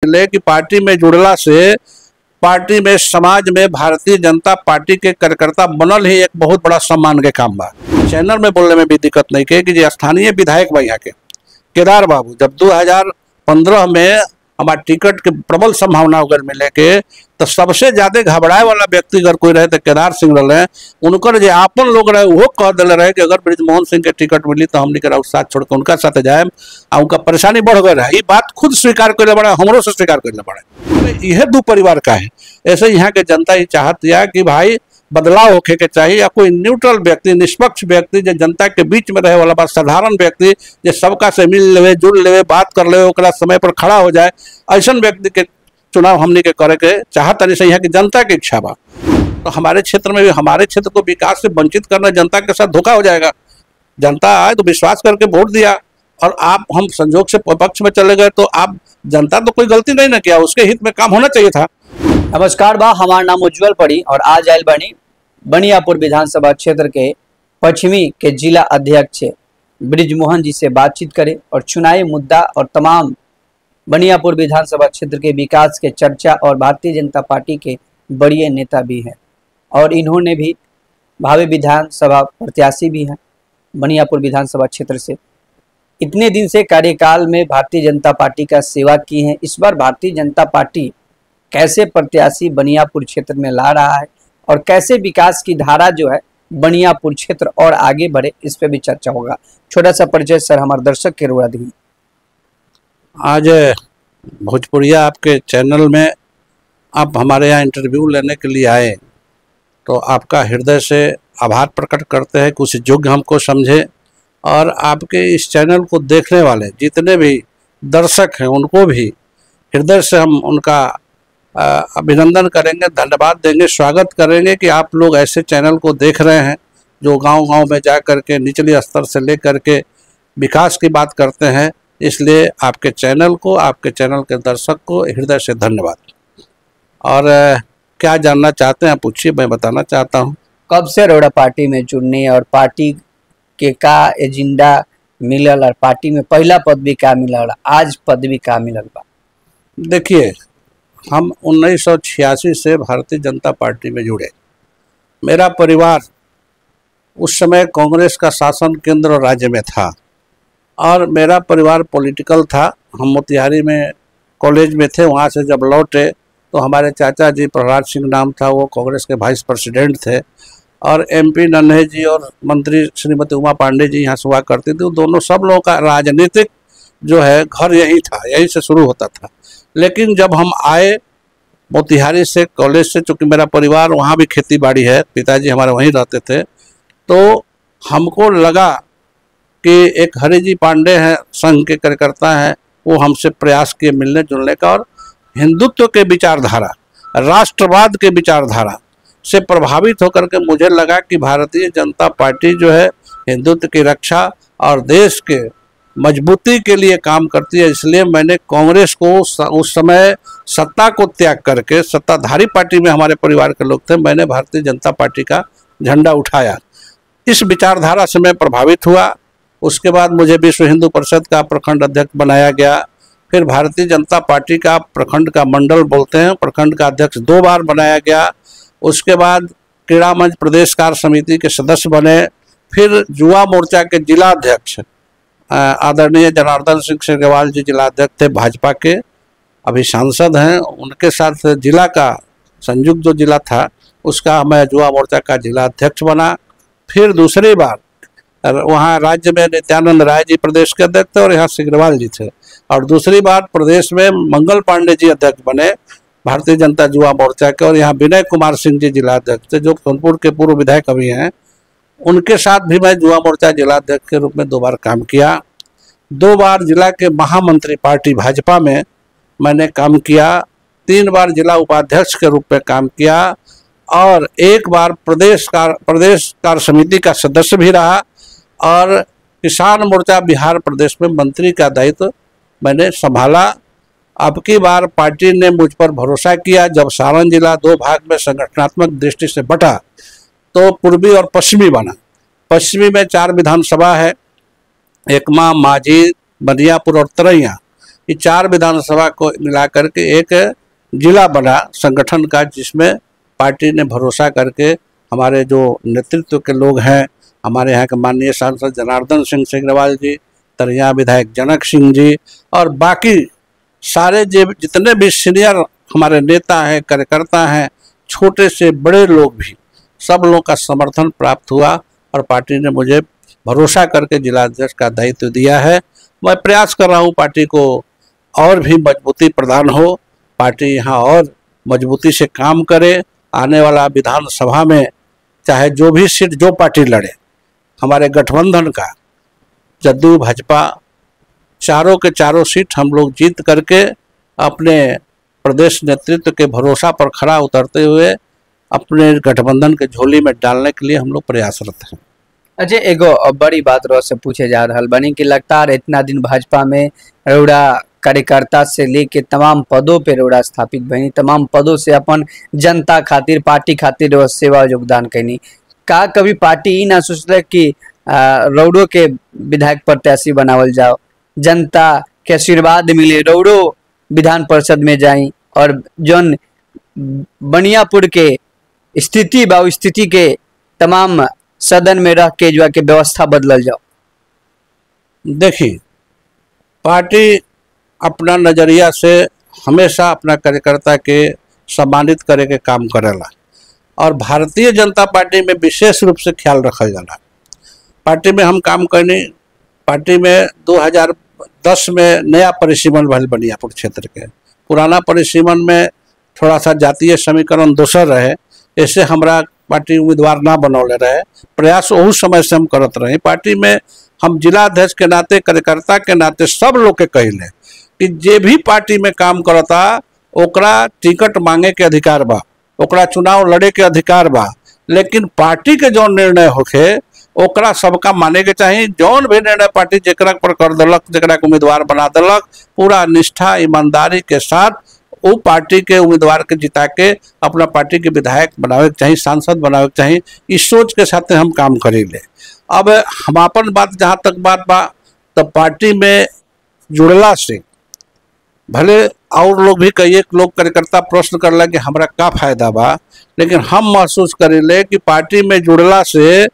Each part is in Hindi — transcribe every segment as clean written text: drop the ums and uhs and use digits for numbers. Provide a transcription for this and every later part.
ले कि पार्टी में जुड़ला से पार्टी में समाज में भारतीय जनता पार्टी के कार्यकर्ता बनल ही एक बहुत बड़ा सम्मान के काम बा। चैनल में बोलने में भी दिक्कत नहीं के कि जो स्थानीय विधायक बा यहाँ के केदार बाबू, जब 2015 में हमारे टिकट के प्रबल संभावना अगर मिले के तो सबसे ज्यादा घबराए वाला व्यक्ति अगर कोई रहे तो केदार सिंह रहे। उनकर जो आपन लोग रहे वो कह दिले रहे कि अगर ब्रिजमोहन सिंह के टिकट मिली तो हमने के साथ छोड़ के उनका साथ जाए और उनका परेशानी बढ़ गए रहे। ये बात खुद स्वीकार कर बड़ा, हमरों से स्वीकार कर बड़ा। यह दो परिवार का है। ऐसे यहाँ के जनता ही चाहत या कि भाई बदलाव होके के चाहिए, या कोई न्यूट्रल व्यक्ति, निष्पक्ष व्यक्ति जो जनता के बीच में रहे वाला बात, साधारण व्यक्ति जो सबका से मिल लेवे, जुड़ लेवे, बात कर लेवे, ओकरा समय पर खड़ा हो जाए, ऐसा व्यक्ति के चुनाव हमने के करे के चाहत नहीं से यहाँ की जनता की इच्छा बा। तो हमारे क्षेत्र में भी हमारे क्षेत्र को विकास से वंचित करना जनता के साथ धोखा हो जाएगा। जनता आए तो विश्वास करके वोट दिया और आप हम संजोग से पक्ष में चले गए तो आप जनता तो कोई गलती नहीं ना किया, उसके हित में काम होना चाहिए था। नमस्कार बा, हमारा नाम उज्जवल पड़ी और आज आयल बनी बनियापुर विधानसभा क्षेत्र के पश्चिमी के जिला अध्यक्ष ब्रिजमोहन जी से बातचीत करें और चुनावी मुद्दा और तमाम बनियापुर विधानसभा क्षेत्र के विकास के चर्चा। और भारतीय जनता पार्टी के बड़े नेता भी हैं और इन्होंने भी भावी विधानसभा प्रत्याशी भी हैं बनियापुर विधानसभा क्षेत्र से। इतने दिन से कार्यकाल में भारतीय जनता पार्टी का सेवा की है। इस बार भारतीय जनता पार्टी कैसे प्रत्याशी बनियापुर क्षेत्र में ला रहा है और कैसे विकास की धारा जो है बनियापुर क्षेत्र और आगे बढ़े, इस पे भी चर्चा होगा। छोटा सा परिचय सर हमारे दर्शक के रुआ दी। आज भोजपुरिया आपके चैनल में आप हमारे यहाँ इंटरव्यू लेने के लिए आए तो आपका हृदय से आभार प्रकट करते हैं, कुछ योग्य हमको समझे। और आपके इस चैनल को देखने वाले जितने भी दर्शक हैं उनको भी हृदय से हम उनका अभिनंदन करेंगे, धन्यवाद देंगे, स्वागत करेंगे कि आप लोग ऐसे चैनल को देख रहे हैं जो गांव-गांव में जा कर के निचले स्तर से ले कर के विकास की बात करते हैं। इसलिए आपके चैनल को, आपके चैनल के दर्शक को हृदय से धन्यवाद। और क्या जानना चाहते हैं पूछिए, मैं बताना चाहता हूँ। कब से रोड़ा पार्टी में जुड़ने और पार्टी के का एजेंडा मिलल और पार्टी में पहला पद भी का मिलल, आज पद भी का मिलल बा? देखिए, हम 1986 से भारतीय जनता पार्टी में जुड़े। मेरा परिवार उस समय कांग्रेस का शासन केंद्र और राज्य में था और मेरा परिवार पॉलिटिकल था। हम मोतिहारी में कॉलेज में थे, वहाँ से जब लौटे तो हमारे चाचा जी, प्रहलाद सिंह नाम था, वो कांग्रेस के वाइस प्रेसिडेंट थे और MP नन्हे जी और मंत्री श्रीमती उमा पांडे जी यहाँ से हुआ करती थी। दोनों सब लोगों का राजनीतिक जो है घर यही था, यहीं से शुरू होता था। लेकिन जब हम आए मोतिहारी से कॉलेज से, चूँकि मेरा परिवार वहाँ भी खेती बाड़ी है, पिताजी हमारे वहीं रहते थे, तो हमको लगा कि एक हरि जी पांडे हैं, संघ के कार्यकर्ता हैं, वो हमसे प्रयास किए मिलने जुलने का और हिंदुत्व के विचारधारा, राष्ट्रवाद के विचारधारा से प्रभावित होकर के मुझे लगा कि भारतीय जनता पार्टी जो है हिंदुत्व की रक्षा और देश के मजबूती के लिए काम करती है। इसलिए मैंने कांग्रेस को उस समय सत्ता को त्याग करके, सत्ताधारी पार्टी में हमारे परिवार के लोग थे, मैंने भारतीय जनता पार्टी का झंडा उठाया। इस विचारधारा से मैं प्रभावित हुआ। उसके बाद मुझे विश्व हिंदू परिषद का प्रखंड अध्यक्ष बनाया गया। फिर भारतीय जनता पार्टी का प्रखंड का मंडल बोलते हैं, प्रखंड का अध्यक्ष 2 बार बनाया गया। उसके बाद क्रीड़ा मंच प्रदेश कार्य समिति के सदस्य बने। फिर युवा मोर्चा के जिला अध्यक्ष आदरणीय जनार्दन सिंह सेगवाल जी जिलाध्यक्ष थे भाजपा के, अभी सांसद हैं। उनके साथ जिला का संयुक्त जो जिला था उसका मैं युवा मोर्चा का जिला अध्यक्ष बना। फिर दूसरी बार वहाँ राज्य में नित्यानंद राय जी प्रदेश के अध्यक्ष थे और यहाँ सिग्रीवाल जी थे। और दूसरी बार प्रदेश में मंगल पांडे जी अध्यक्ष बने भारतीय जनता युवा मोर्चा के, और यहाँ विनय कुमार सिंह जी जिला अध्यक्ष थे जो सोनपुर के पूर्व विधायक अभी हैं। उनके साथ भी मैं युवा मोर्चा जिला अध्यक्ष के रूप में 2 बार काम किया। 2 बार जिला के महामंत्री पार्टी भाजपा में मैंने काम किया। 3 बार जिला उपाध्यक्ष के रूप में काम किया और 1 बार प्रदेश कार्य समिति का सदस्य भी रहा और किसान मोर्चा बिहार प्रदेश में मंत्री का दायित्व मैंने संभाला। अब की बार पार्टी ने मुझ पर भरोसा किया। जब सारण जिला 2 भाग में संगठनात्मक दृष्टि से बटा तो पूर्वी और पश्चिमी बना। पश्चिमी में 4 विधानसभा है, एकमा, माझी, बनियापुर और तरैया। कि 4 विधानसभा को मिलाकर के एक जिला बना संगठन का, जिसमें पार्टी ने भरोसा करके हमारे जो नेतृत्व के लोग हैं, हमारे यहाँ के माननीय सांसद जनार्दन सिंह सिग्रीवाल जी, तरैया विधायक जनक सिंह जी और बाकी सारे जितने भी सीनियर हमारे नेता हैं, कार्यकर्ता हैं, छोटे से बड़े लोग भी, सब लोगों का समर्थन प्राप्त हुआ और पार्टी ने मुझे भरोसा करके जिलाध्यक्ष का दायित्व दिया है। मैं प्रयास कर रहा हूँ पार्टी को और भी मजबूती प्रदान हो, पार्टी यहाँ और मजबूती से काम करे। आने वाला विधानसभा में चाहे जो भी सीट जो पार्टी लड़े, हमारे गठबंधन का जदयू भाजपा चारों के चारों सीट हम लोग जीत करके अपने प्रदेश नेतृत्व के भरोसा पर खरा उतरते हुए अपने गठबंधन के झोली में डालने के लिए हम लोग प्रयासरत हैं। अजय, एगो बड़ी बात रो से पूछे जा रहा बनी कि लगातार इतना दिन भाजपा में रौड़ा कार्यकर्ता से लेके तमाम पदों पे रौड़ा स्थापित बनी, तमाम पदों से अपन जनता खातिर, पार्टी खातिर सेवा योगदान कैनी। का कभी पार्टी ही ना सोचल कि रौड़ो के विधायक प्रत्याशी बनावल जाओ, जनता के आशीर्वाद मिले, रौड़ो विधान परिषद में जाई और जौन बनियापुर के स्थिति बा उस स्थिति के तमाम सदन में रह के जो है कि व्यवस्था बदलल जाओ? देखिए, पार्टी अपना नज़रिया से हमेशा अपना कार्यकर्ता के सम्मानित करे के काम करेला और भारतीय जनता पार्टी में विशेष रूप से ख्याल रखल जाला। पार्टी में हम काम करनी, पार्टी में 2010 में नया परिसीमन भल बनियापुर क्षेत्र के, पुराना परिसीमन में थोड़ा सा जातीय समीकरण दोसर रहे, ऐसे हमरा पार्टी उम्मीदवार ना बनौले रहे। प्रयास उस समय से हम करत रहे। पार्टी में हम जिलाध्यक्ष के नाते, कार्यकर्ता के नाते सब लोग के कहिले कि जे भी पार्टी में काम करता ओकरा टिकट मांगे के अधिकार बा, ओकरा चुनाव लड़े के अधिकार बा, लेकिन पार्टी के जो निर्णय होखे ओकरा सबका माने के चाहिए। जौन भी निर्णय पार्टी जेकरा पर कर देलक, जेकरा के उम्मीदवार बना देलक, पूरा निष्ठा ईमानदारी के साथ वो पार्टी के उम्मीदवार के जिता के अपना पार्टी के विधायक बनावे के चाहिए, सांसद बनावे के चाहिए। इस सोच के साथ हम काम करेंगे। अब हम अपन बात जहाँ तक बात बा, तो पार्टी में जुड़ला से भले और लोग भी कई एक लोग कार्यकर्ता प्रश्न करला कि हमरा का फायदा बा, लेकिन हम महसूस करेले कि पार्टी में जुड़ला से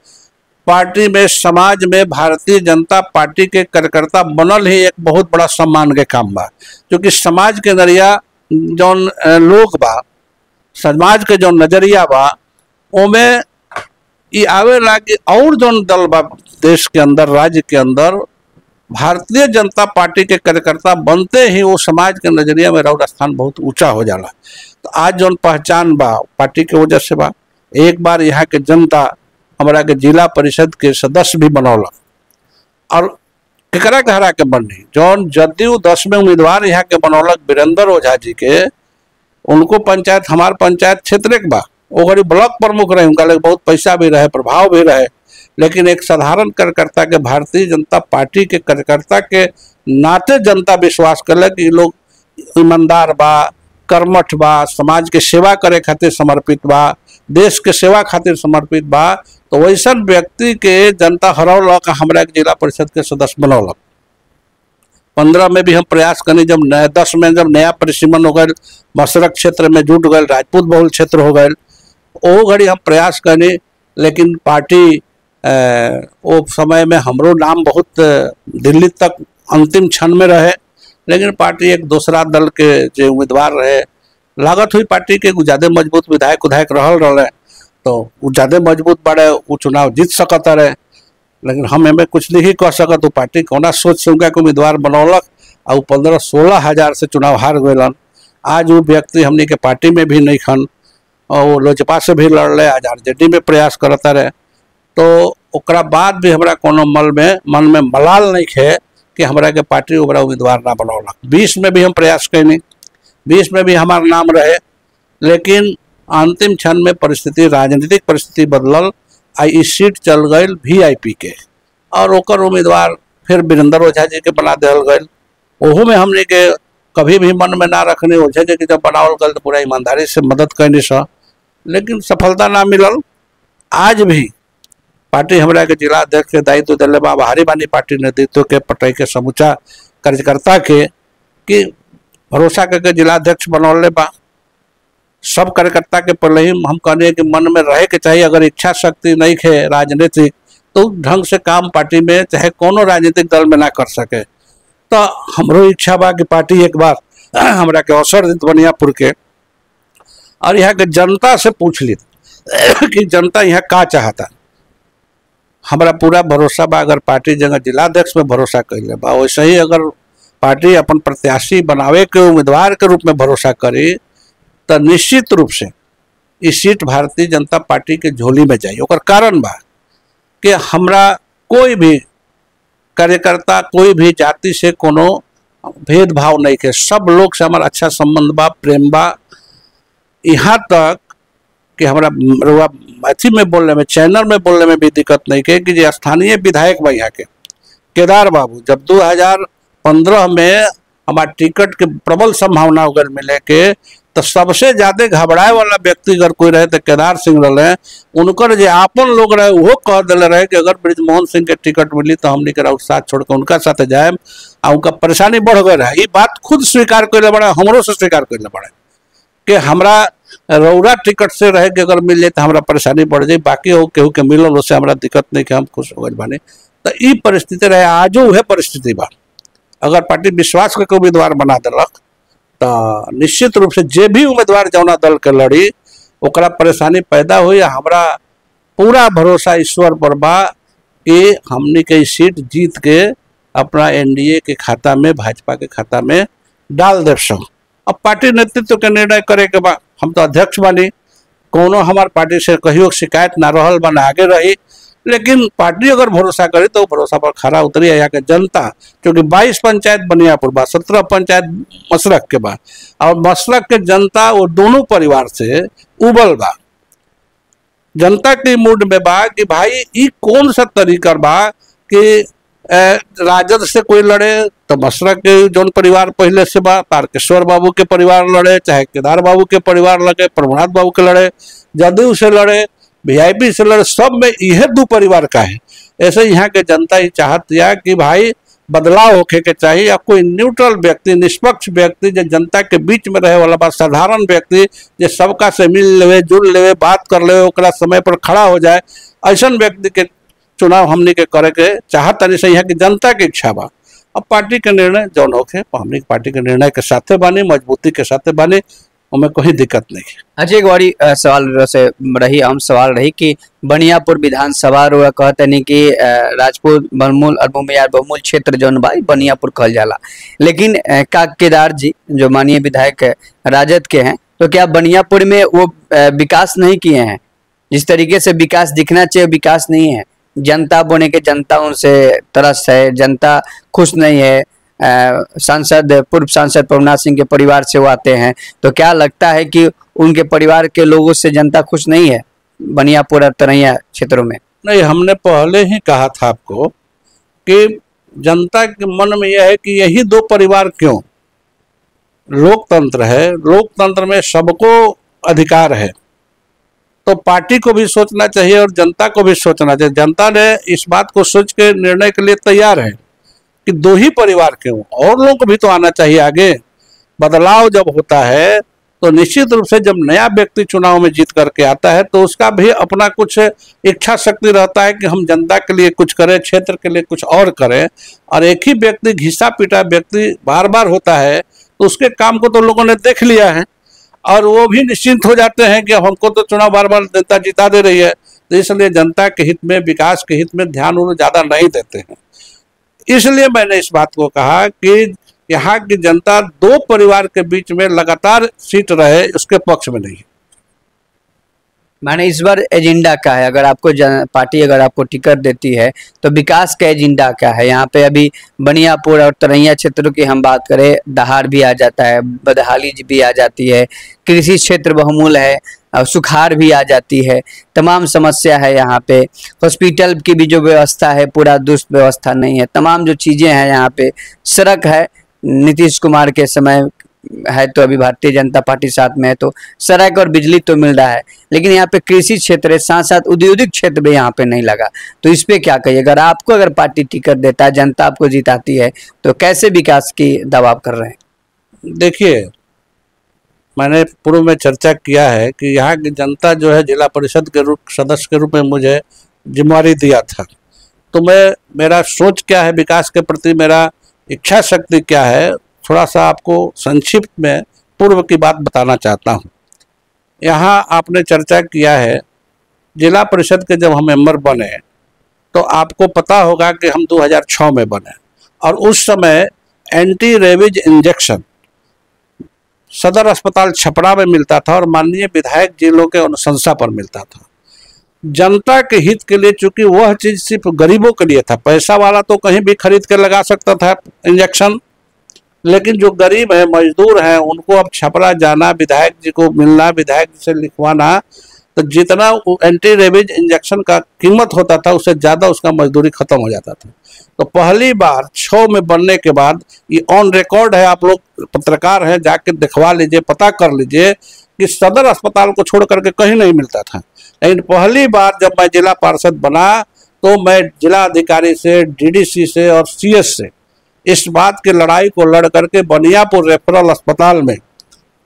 पार्टी में, समाज में भारतीय जनता पार्टी के कार्यकर्ता बनल ही एक बहुत बड़ा सम्मान के काम बा। क्योंकि समाज के नजरिया जौन लोग बा, समाज के जौन नजरिया बा, ओमे ये आवेला कि और जौन दल बा देश के अंदर, राज्य के अंदर, भारतीय जनता पार्टी के कार्यकर्ता बनते ही वो समाज के नजरिया में रौड़ स्थान बहुत ऊंचा हो जाला। तो आज जौन पहचान बा पार्टी के वजह से बा। एक बार यहाँ के जनता हमारा के जिला परिषद के सदस्य भी बनौलक और केकरा के हरा के बननी, जौन जदयू 10 में उम्मीदवार यहाँ के बनौलक वीरेंद्र ओझा जी के, उनको पंचायत, हमार पंचायत क्षेत्र के बा, वो गरीब ब्लॉक प्रमुख रहे, उनका लगे बहुत पैसा भी रहे, प्रभाव भी रहे, लेकिन एक साधारण कार्यकर्ता के, भारतीय जनता पार्टी के कार्यकर्ता के नाते जनता विश्वास करल कि लोग ईमानदार बा, कर्मठ बा, समाज के सेवा करे खातिर समर्पित बा, देश के सेवा खातिर समर्पित बा। तो वैसा व्यक्ति के जनता हरौलक, हमरा के जिला परिषद के सदस्य बनौलक। 15 में भी हम प्रयास करनी, जब 10 में जब नया परिसीमन हो गए, मशरक क्षेत्र में जुट गए, राजपूत बहुल क्षेत्र हो गए, वो घड़ी हम प्रयास करनी, लेकिन पार्टी वो समय में हमरो नाम बहुत दिल्ली तक अंतिम क्षण में रहे, लेकिन पार्टी एक दूसरा दल के जो उम्मीदवार रहे, लागत हुई पार्टी के ज़्यादा मजबूत विधायक रहे, तो वो ज़्यादा मजबूत बड़े, वो चुनाव जीत सकता रहे। लेकिन हम हमें कुछ नहीं कह सकत, वो पार्टी कौना सोच से उनका उम्मीदवार बनौलक और 15-16 हज़ार से चुनाव हार गए। आज वो व्यक्ति हमने के पार्टी में भी नहीं खन, और वो लोजपा से भी लड़ रहे, आज आरजेडी में प्रयास करता रहे। तो ओकरा बाद भी हमरा कोनो मन में मलाल नहीं है कि हमरा के पार्टी ओकरा उम्मीदवार ना बनौलक। 20 में भी हम प्रयास कैनी, 20 में भी हमारा नाम रहे, लेकिन अंतिम क्षण में परिस्थिति, राजनीतिक परिस्थिति बदलल, आई सीट चल गई वीआईपी के, और ओकर उम्मीदवार फिर वीरेंद्र ओझा जी के बना दिल गए। ओहू में हमने के कभी भी मन में ना रखने, ओझा जी के जब बनावल गल तो पूरा ईमानदारी से मदद करनी सा, लेकिन सफलता ना मिलल। आज भी पार्टी हमरा के जिला अध्यक्ष के दायित्व दिले बा, भारी बानी पार्टी नेतृत्व के, पटई के समूचा कार्यकर्ता के, कि भरोसा करके जिलाध्यक्ष बनौले बा। सब कार्यकर्ता के पहले ही हम कहने कि मन में रहे के चाहिए, अगर इच्छा शक्ति नहीं है राजनीतिक तो ढंग से काम पार्टी में चाहे कोनो राजनीतिक दल में ना कर सके। तो हमरो इच्छा बा कि पार्टी एक बार हमरा के अवसर दी बनियापुर के, और यहाँ के जनता से पूछ ली कि जनता यहाँ का चाहता। हमारा पूरा भरोसा बा, अगर पार्टी जगह जिलाध्यक्ष में भरोसा कैले बा, वैसे ही अगर पार्टी अपन प्रत्याशी बनावे के उम्मीदवार के रूप में भरोसा करी तो निश्चित रूप से इस सीट भारतीय जनता पार्टी के झोली में जाई। ओकर कारण बा कि हमरा कोई भी कार्यकर्ता कोई भी जाति से कोनो भेदभाव नहीं के, सब लोग से हमारा अच्छा संबंध बा, प्रेम बा। यहाँ तक कि हमारा अथी में बोलने में, चैनल में बोलने में भी दिक्कत नहीं के कि जो स्थानीय विधायक बा यहाँ के केदार बाबू, जब 2015 में हमारे टिकट के प्रबल संभावना अगर मिले के, तो सबसे ज्यादा घबराए वाला व्यक्ति अगर कोई रहे तो केदार सिंह रहे। उनकर जो आपन लोग रहे वो कह दिले रहे कि अगर ब्रिजमोहन सिंह के टिकट मिली तो हमने के साथ छोड़ के उनका साथ जाए, और उनका परेशानी बढ़ गए रहे। ये बात खुद स्वीकार कर बड़ा, हमरो से स्वीकार कर बड़ा कि हमरा रौरा टिकट से रहे कि अगर मिल जाए तो हमारा परेशानी बढ़ जाए, बाकी हो केहू के मिलल उससे हमारा दिक्कत नहीं कि हम खुश हो गए बानी। तो ये परिस्थिति रहे, आजो वह परिस्थिति बा। अगर पार्टी विश्वास के उम्मीदवार बना दिलक तो निश्चित रूप से जे भी उम्मीदवार जौना दल के लड़ी ओकरा परेशानी पैदा हुई। हमरा पूरा भरोसा ईश्वर पर बा कि हमने के सीट जीत के अपना एनडीए के खाता में, भाजपा के खाता में डाल दे सक। अब पार्टी नेतृत्व के निर्णय करे के बा। हम तो अध्यक्ष बानी, कोनो हमार पार्टी से कहियो शिकायत ना रहल बा, ना आगे रही, लेकिन पार्टी अगर भरोसा करे तो भरोसा पर खरा उतरी। यहाँ के जनता, क्योंकि 22 पंचायत बनियापुर बा, 17 पंचायत मसरक के बा, और मसरक के जनता वो दोनों परिवार से उबल बा। जनता के मूड में बा कि भाई ये कौन सा तरीका बा कि राजद से कोई लड़े तो मसरक के जौन परिवार पहले से बा, तारकेश्वर बाबू के परिवार लड़े, चाहे केदार बाबू के परिवार लड़े, प्रभुनाथ बाबू के लड़े, जदयू से लड़े, वीआईपी से लड़े, सब में यह दो परिवार का है। ऐसे यहाँ के जनता ही चाहती है कि भाई बदलाव होके के चाहिए, या कोई न्यूट्रल व्यक्ति, निष्पक्ष व्यक्ति जो जनता के बीच में रहे वाला बा, साधारण व्यक्ति जो सबका से मिल लेवे, जुड़ लेवे, बात कर लेवे, ओकरा समय पर खड़ा हो जाए, ऐसा व्यक्ति के चुनाव हमने के करे के चाहत तनी से यहाँ की जनता की इच्छा बा। अब पार्टी के निर्णय जौन होके हमने पार्टी के निर्णय के साथे बानी, मजबूती के साथे बानी, हमें कोई दिक्कत नहीं है। अच्छा, एक बारी सवाल से रही, हम सवाल रही कि बनियापुर विधानसभा रो कहते नहीं कि राजपूत बहुमूल और भूमियार बहुमूल क्षेत्र जौन बा बनियापुर कहल जाला, लेकिन का केदार जी जो माननीय विधायक राजद के हैं, तो क्या बनियापुर में वो विकास नहीं किए हैं? जिस तरीके से विकास दिखना चाहिए विकास नहीं है। जनता बोने के जनता उनसे तरस है, जनता खुश नहीं है। सांसद पूर्व सांसद प्रभुनाथ सिंह के परिवार से वो आते हैं, तो क्या लगता है कि उनके परिवार के लोगों से जनता खुश नहीं है बनियापुर और तरैया क्षेत्रों में? नहीं, हमने पहले ही कहा था आपको कि जनता के मन में यह है कि यही दो परिवार क्यों? लोकतंत्र है, लोकतंत्र में सबको अधिकार है, तो पार्टी को भी सोचना चाहिए और जनता को भी सोचना चाहिए। जनता ने इस बात को सोच के निर्णय के लिए तैयार है कि दो ही परिवार क्यों, और लोगों को भी तो आना चाहिए आगे। बदलाव जब होता है तो निश्चित रूप से जब नया व्यक्ति चुनाव में जीत करके आता है तो उसका भी अपना कुछ इच्छा शक्ति रहता है कि हम जनता के लिए कुछ करें, क्षेत्र के लिए कुछ और करें। और एक ही व्यक्ति, घिसा पीटा व्यक्ति बार बार होता है तो उसके काम को तो लोगों ने देख लिया है और वो भी निश्चिंत हो जाते हैं कि हमको तो चुनाव बार बार जनता जिता दे रही है, तो इसलिए जनता के हित में, विकास के हित में ध्यान उन्हें ज़्यादा नहीं देते हैं। इसलिए मैंने इस बात को कहा कि यहाँ की जनता दो परिवार के बीच में लगातार सीट रहे, उसके पक्ष में नहीं। माने इस बार एजेंडा क्या है? अगर आपको पार्टी अगर आपको टिकट देती है तो विकास का एजेंडा क्या है? यहाँ पे अभी बनियापुर और तरैया क्षेत्रों की हम बात करें, दहाड़ भी आ जाता है, बदहाली भी आ जाती है, कृषि क्षेत्र बहुमूल है, सुखाड़ भी आ जाती है, तमाम समस्या है। यहाँ पे हॉस्पिटल की भी जो व्यवस्था है पूरा दुरुस्त व्यवस्था नहीं है, तमाम जो चीज़ें हैं यहाँ पे। सड़क है, नीतीश कुमार के समय है तो अभी भारतीय जनता पार्टी साथ में है तो सड़क और बिजली तो मिल रहा है, लेकिन यहाँ पे कृषि क्षेत्र है, साथ साथ औद्योगिक क्षेत्र भी यहाँ पे नहीं लगा। तो इस पे क्या कहिए? अगर पार्टी टिकट देता है, जनता आपको जिताती है, तो कैसे विकास की दावा आप कर रहे हैं? देखिए, मैंने पूर्व में चर्चा किया है कि यहाँ की जनता जो है जिला परिषद के रूप सदस्य के रूप में मुझे जिम्मेवारी दिया था, तो मेरा सोच क्या है विकास के प्रति, मेरा इच्छा शक्ति क्या है, थोड़ा सा आपको संक्षिप्त में पूर्व की बात बताना चाहता हूँ। यहाँ आपने चर्चा किया है जिला परिषद के जब हम मेंबर बने तो आपको पता होगा कि हम 2006 में बने और उस समय एंटी रेबीज इंजेक्शन सदर अस्पताल छपरा में मिलता था और माननीय विधायक जिलों के अनुशंसा पर मिलता था। जनता के हित के लिए, चूंकि वह चीज सिर्फ गरीबों के लिए था, पैसा वाला तो कहीं भी खरीद के लगा सकता था इंजेक्शन, लेकिन जो गरीब है, मजदूर हैं, उनको अब छपरा जाना, विधायक जी को मिलना, विधायक जी से लिखवाना, तो जितना एंटी रेबीज इंजेक्शन का कीमत होता था उससे ज़्यादा उसका मजदूरी खत्म हो जाता था। तो पहली बार 6 में बनने के बाद, ये ऑन रिकॉर्ड है, आप लोग पत्रकार हैं, जाके दिखवा लीजिए, पता कर लीजिए कि सदर अस्पताल को छोड़ करके कहीं नहीं मिलता था। लेकिन पहली बार जब मैं जिला पार्षद बना तो मैं जिला अधिकारी से, डीडीसी से और सीएस से इस बात की लड़ाई को लड़ करके बनियापुर रेफरल अस्पताल में,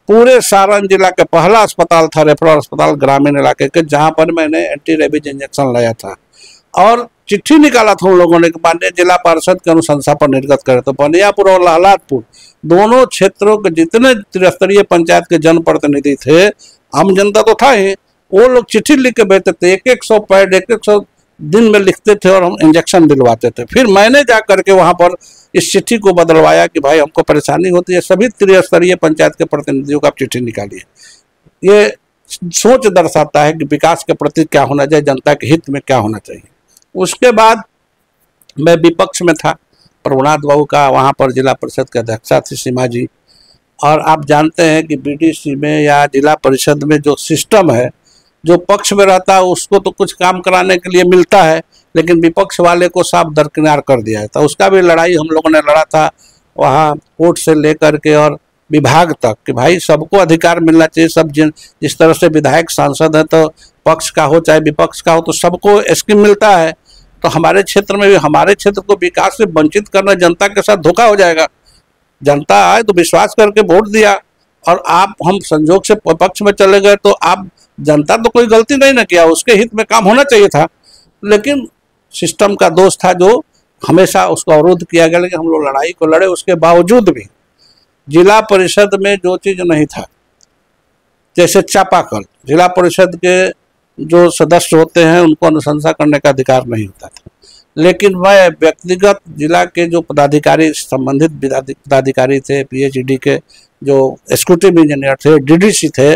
पूरे सारण जिला का पहला अस्पताल था रेफरल अस्पताल ग्रामीण इलाके के, जहां पर मैंने एंटी रेबीज इंजेक्शन लाया था और चिट्ठी निकाला था उन लोगों ने कि माननीय जिला पार्षद के अनुशंसा पर निर्गत करे। तो बनियापुर और लालादपुर दोनों क्षेत्रों के जितने त्रिस्तरीय पंचायत के जनप्रतिनिधि थे, आम जनता तो था ही, वो लोग चिट्ठी लिख के भेजते थे, 100 पैड 100 दिन में लिखते थे और हम इंजेक्शन दिलवाते थे। फिर मैंने जा करके वहाँ पर इस चिट्ठी को बदलवाया कि भाई हमको परेशानी होती है, सभी त्रिस्तरीय पंचायत के प्रतिनिधियों का आप चिट्ठी निकालिए। ये सोच दर्शाता है कि विकास के प्रति क्या होना चाहिए, जनता के हित में क्या होना चाहिए। उसके बाद मैं विपक्ष में था, प्रभुनाथ बाबू का वहाँ पर जिला परिषद के अध्यक्षा थी सीमा जी, और आप जानते हैं कि बीडीसी में या जिला परिषद में जो सिस्टम है, जो पक्ष में रहता है उसको तो कुछ काम कराने के लिए मिलता है, लेकिन विपक्ष वाले को साफ दरकिनार कर दिया था। उसका भी लड़ाई हम लोगों ने लड़ा था वहाँ कोर्ट से लेकर के और विभाग तक कि भाई सबको अधिकार मिलना चाहिए, सब जिस तरह से विधायक सांसद है तो पक्ष का हो चाहे विपक्ष का हो तो सबको स्कीम मिलता है। तो हमारे क्षेत्र में भी, हमारे क्षेत्र को विकास से वंचित करना जनता के साथ धोखा हो जाएगा। जनता आए तो विश्वास करके वोट दिया और आप हम संजोग से पक्ष में चले गए, तो आप जनता तो कोई गलती नहीं ना किया, उसके हित में काम होना चाहिए था, लेकिन सिस्टम का दोष था जो हमेशा उसको अवरोध किया गया। लेकिन हम लोग लड़ाई को लड़े, उसके बावजूद भी जिला परिषद में जो चीज़ नहीं था, जैसे चापाकल, जिला परिषद के जो सदस्य होते हैं उनको अनुशंसा करने का अधिकार नहीं होता था, लेकिन मैं व्यक्तिगत जिला के जो पदाधिकारी, संबंधित पदाधिकारी थे, पीएचडी के जो एग्जीक्यूटिव इंजीनियर थे, डीडीसी थे,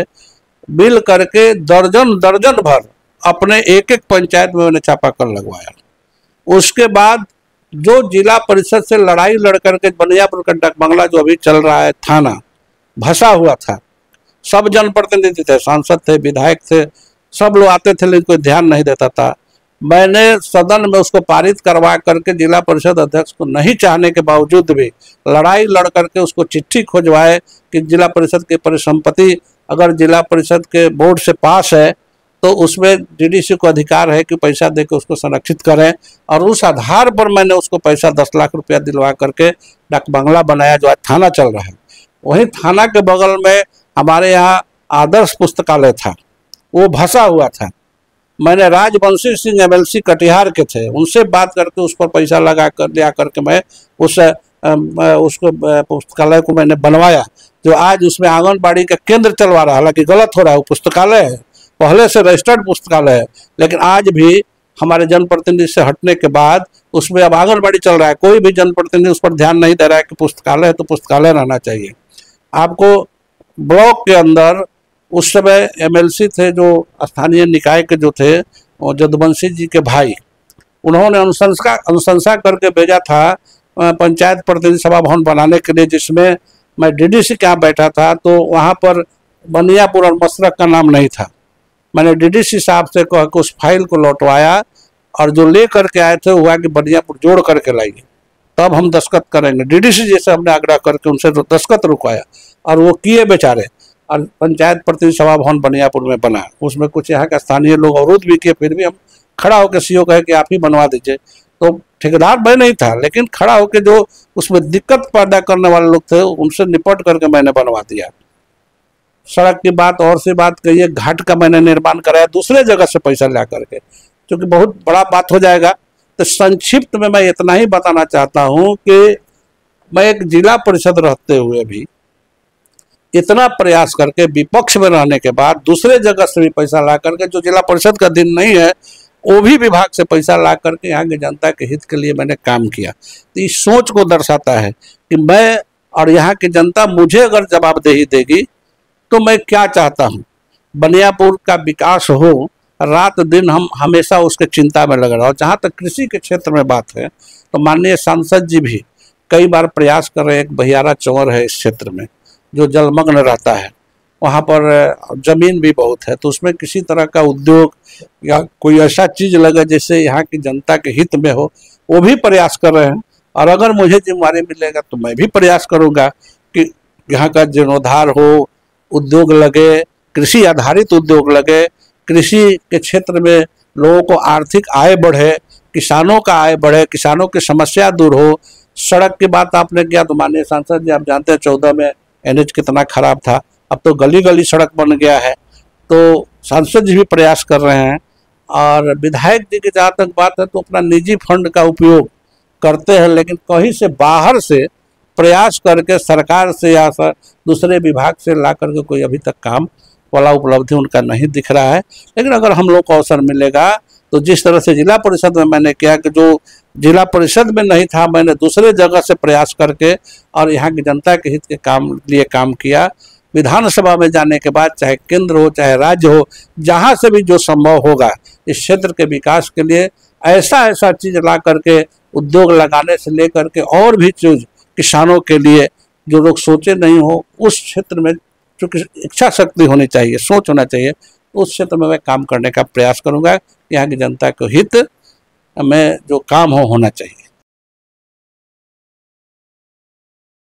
मिल करके दर्जन भर अपने एक एक पंचायत में मैंने चापाकल लगवाया। उसके बाद जो जिला परिषद से लड़ाई लड़ करके बनियापुर का डाक बंगला जो अभी चल रहा है, थाना भसा हुआ था, सब जनप्रतिनिधि थे, सांसद थे, विधायक थे, सब लोग आते थे, लेकिन कोई ध्यान नहीं देता था। मैंने सदन में उसको पारित करवा करके जिला परिषद अध्यक्ष को नहीं चाहने के बावजूद भी लड़ाई लड़ करके उसको चिट्ठी खोजवाए कि जिला परिषद की परिसंपत्ति अगर जिला परिषद के बोर्ड से पास है तो उसमें डीडीसी को अधिकार है कि पैसा दे के उसको संरक्षित करें, और उस आधार पर मैंने उसको पैसा 10 लाख रुपया दिलवा करके डाक बंगला बनाया जो आज थाना चल रहा है। वहीं थाना के बगल में हमारे यहाँ आदर्श पुस्तकालय था, वो भसा हुआ था। मैंने राजवंशी सिंह एमएलसी कटिहार के थे, उनसे बात करके उस पर पैसा लगा कर लिया करके मैं उसको पुस्तकालय को मैंने बनवाया, जो आज उसमें आंगनबाड़ी का केंद्र चलवा रहा है। हालांकि गलत हो रहा है, वो पुस्तकालय है, पहले से रजिस्टर्ड पुस्तकालय है, लेकिन आज भी हमारे जनप्रतिनिधि से हटने के बाद उसमें अब आंगनबाड़ी चल रहा है। कोई भी जनप्रतिनिधि उस पर ध्यान नहीं दे रहा है कि पुस्तकालय है तो पुस्तकालय रहना चाहिए। आपको ब्लॉक के अंदर उस समय एमएलसी थे जो स्थानीय निकाय के जो थे, जदवंशी जी के भाई, उन्होंने अनुशंसा करके भेजा था पंचायत प्रतिनिधि सभा भवन बनाने के लिए, जिसमें मैं डीडीसी के यहाँ बैठा था, तो वहाँ पर बनियापुर और मसरक का नाम नहीं था। मैंने डीडीसी साहब से कह के उस फाइल को लौटवाया और जो ले करके आए थे हुआ कि बनियापुर जोड़ करके लाइए, तब हम दस्तखत करेंगे। डीडीसी जैसे हमने आग्रह करके उनसे दस्तखत रुकवाया और वो किए बेचारे, और पंचायत प्रतिनिधि सभा भवन बनियापुर में बना। उसमें कुछ यहाँ का स्थानीय लोग अवरोध भी किए, फिर भी हम खड़ा होकर सीओ कहे कि आप ही बनवा दीजिए। तो ठेकेदार मैं नहीं था, लेकिन खड़ा होकर जो उसमें दिक्कत पैदा करने वाले लोग थे उनसे निपट करके मैंने बनवा दिया। सड़क की बात और से बात कहिए, घाट का मैंने निर्माण कराया दूसरे जगह से पैसा ला करके, क्योंकि बहुत बड़ा बात हो जाएगा। तो संक्षिप्त में मैं इतना ही बताना चाहता हूं कि मैं एक जिला परिषद रहते हुए भी इतना प्रयास करके विपक्ष में रहने के बाद दूसरे जगह से भी पैसा ला करके, जो जिला परिषद का दिन नहीं है वो भी विभाग से पैसा ला करके यहाँ की जनता के हित के लिए मैंने काम किया। तो इस सोच को दर्शाता है कि मैं और यहाँ की जनता मुझे अगर जवाबदेही देगी तो मैं क्या चाहता हूँ। बनियापुर का विकास हो, रात दिन हम हमेशा उसके चिंता में लगे रहे। और जहाँ तक कृषि के क्षेत्र में बात है तो माननीय सांसद जी भी कई बार प्रयास कर रहे हैं। एक बहियारा चंवर है इस क्षेत्र में जो जलमग्न रहता है, वहाँ पर जमीन भी बहुत है, तो उसमें किसी तरह का उद्योग या कोई ऐसा चीज लगे जिससे यहाँ की जनता के हित में हो, वो भी प्रयास कर रहे हैं। और अगर मुझे जिम्मेवारी मिलेगा तो मैं भी प्रयास करूँगा कि यहाँ का जीर्णोद्धार हो, उद्योग लगे, कृषि आधारित उद्योग लगे, कृषि के क्षेत्र में लोगों को आर्थिक आय बढ़े, किसानों का आय बढ़े, किसानों की समस्या दूर हो। सड़क की बात आपने किया तो माननीय सांसद जी आप जानते हैं 14 में NH कितना खराब था, अब तो गली गली सड़क बन गया है। तो सांसद जी भी प्रयास कर रहे हैं। और विधायक जी की जहाँ तक बात है तो अपना निजी फंड का उपयोग करते हैं, लेकिन कहीं से बाहर से प्रयास करके सरकार से या दूसरे विभाग से ला करके कोई अभी तक काम वाला उपलब्धि उनका नहीं दिख रहा है। लेकिन अगर हम लोग को अवसर मिलेगा तो जिस तरह से जिला परिषद में मैंने किया कि जो जिला परिषद में नहीं था मैंने दूसरे जगह से प्रयास करके और यहाँ की जनता के हित के काम किया। विधानसभा में जाने के बाद चाहे केंद्र हो चाहे राज्य हो, जहाँ से भी जो संभव होगा इस क्षेत्र के विकास के लिए ऐसा चीज ला करके उद्योग लगाने से लेकर के और भी चीज किसानों के लिए जो लोग सोचे नहीं हो, उस क्षेत्र में चूँकि इच्छा शक्ति होनी चाहिए, सोच होना चाहिए, उस क्षेत्र में मैं काम करने का प्रयास करूँगा। यहाँ की जनता को हित में जो काम होना चाहिए।